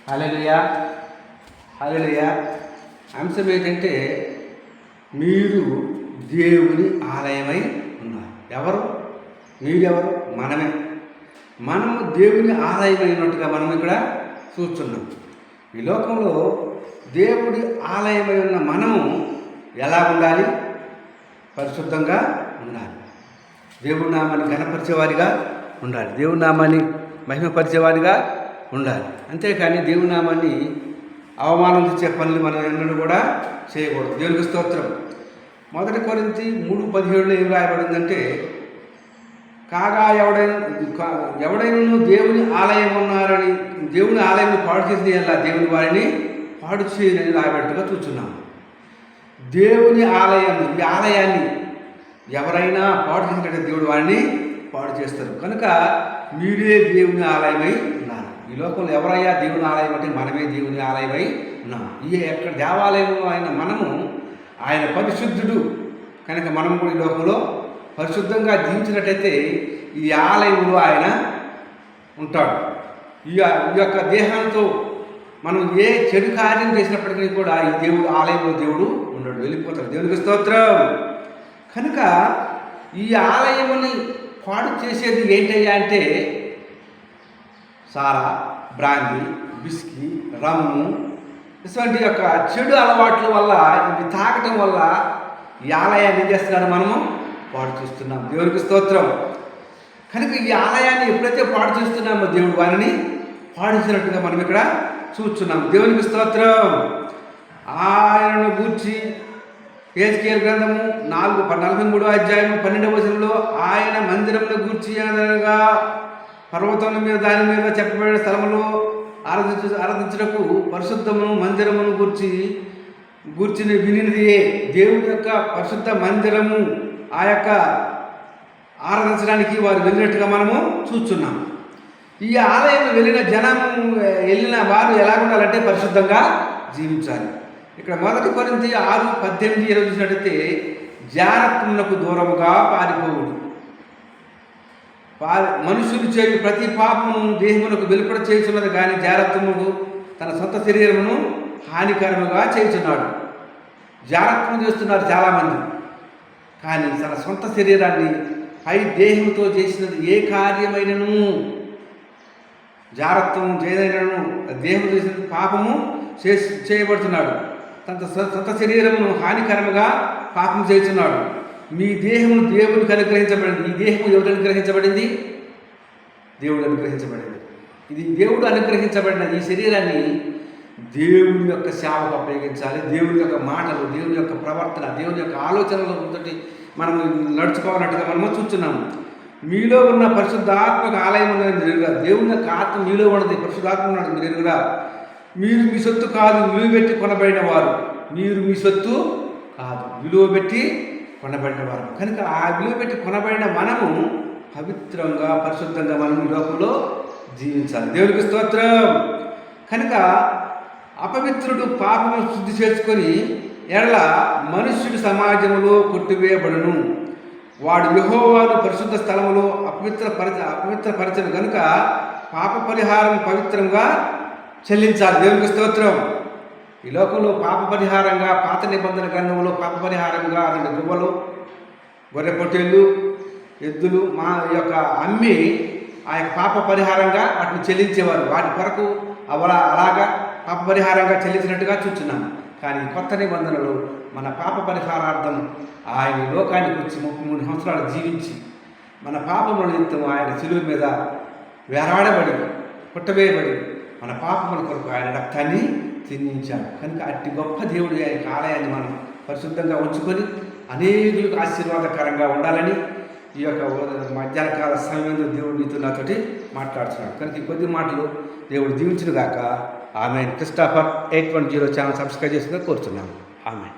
హల్లెలూయా హల్లెలూయా. అంశం ఏంటంటే మీరు దేవుని ఆలయమై ఉన్నారు. ఎవరు? మీరెవరు? మనమే. మనము దేవుని ఆలయమైనట్టుగా మనం ఇక్కడ చూస్తున్నాం. ఈ లోకంలో దేవుడి ఆలయమై ఉన్న మనము ఎలా ఉండాలి? పరిశుద్ధంగా ఉండాలి. దేవుడి నామాన్ని ఘనపరిచేవారిగా ఉండాలి. దేవుడి నామాన్ని మహిమపరిచేవారిగా ఉండాలి. అంతేకాని దేవుడి నామాన్ని అవమానం తెచ్చే పనులు మనం ఎన్నడూ కూడా చేయకూడదు. దేవునికి స్తోత్రం. 1 కొరింథీ 3:17 ఏం రాయబడిందంటే, కాగా ఎవడైనా దేవుని ఆలయం ఉన్నారని దేవుని ఆలయం పాడు చేసిన ఎలా దేవుని వారిని పాడు చేయని రాయబట్టుగా చూస్తున్నాము. దేవుని ఆలయం, ఈ ఆలయాన్ని ఎవరైనా పాడు చేసినట్టు దేవుడు వారిని పాడు చేస్తారు. కనుక మీరే దేవుని ఆలయమై ఉన్నారు. ఈ లోకంలో ఎవరయ్యా దేవుని ఆలయం అంటే మనమే దేవుని ఆలయమై ఉన్నాం. ఎక్కడ దేవాలయంలో అయిన మనము ఆయన పరిశుద్ధుడు కనుక మనం కూడా ఈ లోకంలో పరిశుద్ధంగా జీవించినట్టయితే ఈ ఆలయంలో ఆయన ఉంటాడు. ఈ యొక్క దేహంతో మనం ఏ చెడు కార్యం చేసినప్పటికీ కూడా ఈ దేవుడు ఆలయంలో దేవుడు ఉండడు, వెళ్ళిపోతాడు. దేవునికి స్తోత్రం. కనుక ఈ ఆలయముని పాడు చేసేది ఏంటయ్యా అంటే సారా, బ్రాందీ, బిస్కీ, రమ్ము ఇటువంటి యొక్క చెడు అలవాట్ల వల్ల ఇవి తాగటం వల్ల ఈ ఆలయాన్ని ఏం చేస్తున్నాడు? మనము పాడు చేస్తున్నాం. దేవునికి స్తోత్రం. కనుక ఈ ఆలయాన్ని ఎప్పుడైతే పాడు చేస్తున్నామో దేవుడు వారిని పాడించినట్టుగా మనం ఇక్కడ చూస్తున్నాం. దేవునికి స్తోత్రం. ఆయనను గూర్చి హెజ్కేలు గ్రంథము 43వ అధ్యాయం 12వ వచనంలో ఆయన మందిరంలో గూర్చి అనగా పర్వతం మీద దాని మీద చెప్పబడిన స్థలములో ఆరాధించుటకు పరిశుద్ధమును మందిరమును గూర్చిన వినినదియే. దేవుని యొక్క పరిశుద్ధ మందిరము ఆ యొక్క ఆరాధించడానికి వారు వెళ్ళినట్టుగా మనము చూస్తున్నాం. ఈ ఆలయం వెళ్ళిన వారు ఎలా ఉండాలంటే పరిశుద్ధంగా జీవించాలి. ఇక్కడ 1 కొరింథీ 6:18 చూసినట్టయితే జారత్వమునకు దూరముగా పారిపోవుడు. మనుషులు చేయు ప్రతి పాపమును దేహమునకు వెలుపడ చేయుచున్నది కానీ జారత్వమును తన సొంత శరీరమును హానికరముగా చేయుచున్నాడు. జారత్వం చేస్తున్నారు చాలామంది, కానీ తన సొంత శరీరాన్ని పై దేహంతో చేసినది ఏ కార్యమైనను జారత్వం చేయదైనను దేహం చేసిన పాపము చేయబడుతున్నాడు. తన సొంత శరీరమును హానికరముగా పాపం చేస్తున్నాడు. మీ దేహము దేవునికి అనుగ్రహించబడింది. ఈ దేహము ఎవరు అనుగ్రహించబడింది? దేవుడు అనుగ్రహించబడింది. ఇది దేవుడు అనుగ్రహించబడిన ఈ శరీరాన్ని దేవుని యొక్క సేవకు ఉపయోగించాలి. దేవుని యొక్క మాటలు, దేవుని యొక్క ప్రవర్తన, దేవుని యొక్క ఆలోచనలు తోటి మనం నడుచుకోవాలన్నట్టుగా మనము చూస్తున్నాము. మీలో ఉన్న పరిశుద్ధాత్మక ఆలయం ఉన్నది మీరు ఎరుగురా. దేవుని యొక్క ఆత్మ మీలో ఉన్నది, పరిశుద్ధాత్మ ఉన్నది మీరు ఎరుగురా. మీరు మీ సొత్తు కాదు, విలువ పెట్టి కొనబడిన వారు. మీరు మీ సొత్తు కాదు, విలువ పెట్టి కొనబడిన వారు. కనుక ఆ విలువ పెట్టి కొనబడిన మనము పవిత్రంగా పరిశుద్ధంగా మనం ఈ లోకంలో జీవించాలి. దేవునికి స్తోత్రం. కనుక అపవిత్రుడు పాపము శుద్ధి చేసుకొని ఎడల మనుష్యుడి సమాజంలో కొట్టివేయబడును. వాడు యెహోవాను పరిశుద్ధ స్థలములో అపవిత్రపరచను కనుక పాప పరిహారం పవిత్రంగా చెల్లించాలి. దేవునికి స్తోత్రం. ఈ లోకంలో పాప పరిహారంగా పాత నిబంధన గ్రంథంలో పాప పరిహారంగా 2 గువ్వలు, గొర్రె పొట్టేళ్ళు, ఎద్దులు యొక్క అమ్మి ఆ యొక్క పాప పరిహారంగా వాటిని చెల్లించేవారు. వాటి కొరకు అలాగా పాప పరిహారంగా చెల్లించినట్టుగా చూస్తున్నాం. కానీ కొత్త నిబంధనలు మన పాప పరిహారార్థం ఆయన లోకానికి వచ్చి 33 సంవత్సరాలు జీవించి మన పాపముల నిమిత్తం ఆయన శిలువ మీద వేలాడబడి పుట్టవేయబడి మన పాపముల కొరకు ఆయన రక్తాన్ని చిందించాడు. కనుక అట్టి గొప్ప దేవుడి ఆయన ఆలయాన్ని మనం పరిశుద్ధంగా ఉంచుకొని అనేకులకు ఆశీర్వాదకరంగా ఉండాలని ఈ యొక్క మధ్యాహ్నకాల సమయంలో దేవుడు నీతో నాతోటి మాట్లాడుతున్నాడు. కనుక ఈ కొద్ది మాటలు దేవుడు దీవించును గాక. ఆమెన్. క్రిస్టాఫర్ 810 ఛానల్ సబ్స్క్రైబ్ చేసిందని కోరుతున్నాను. ఆమెన్.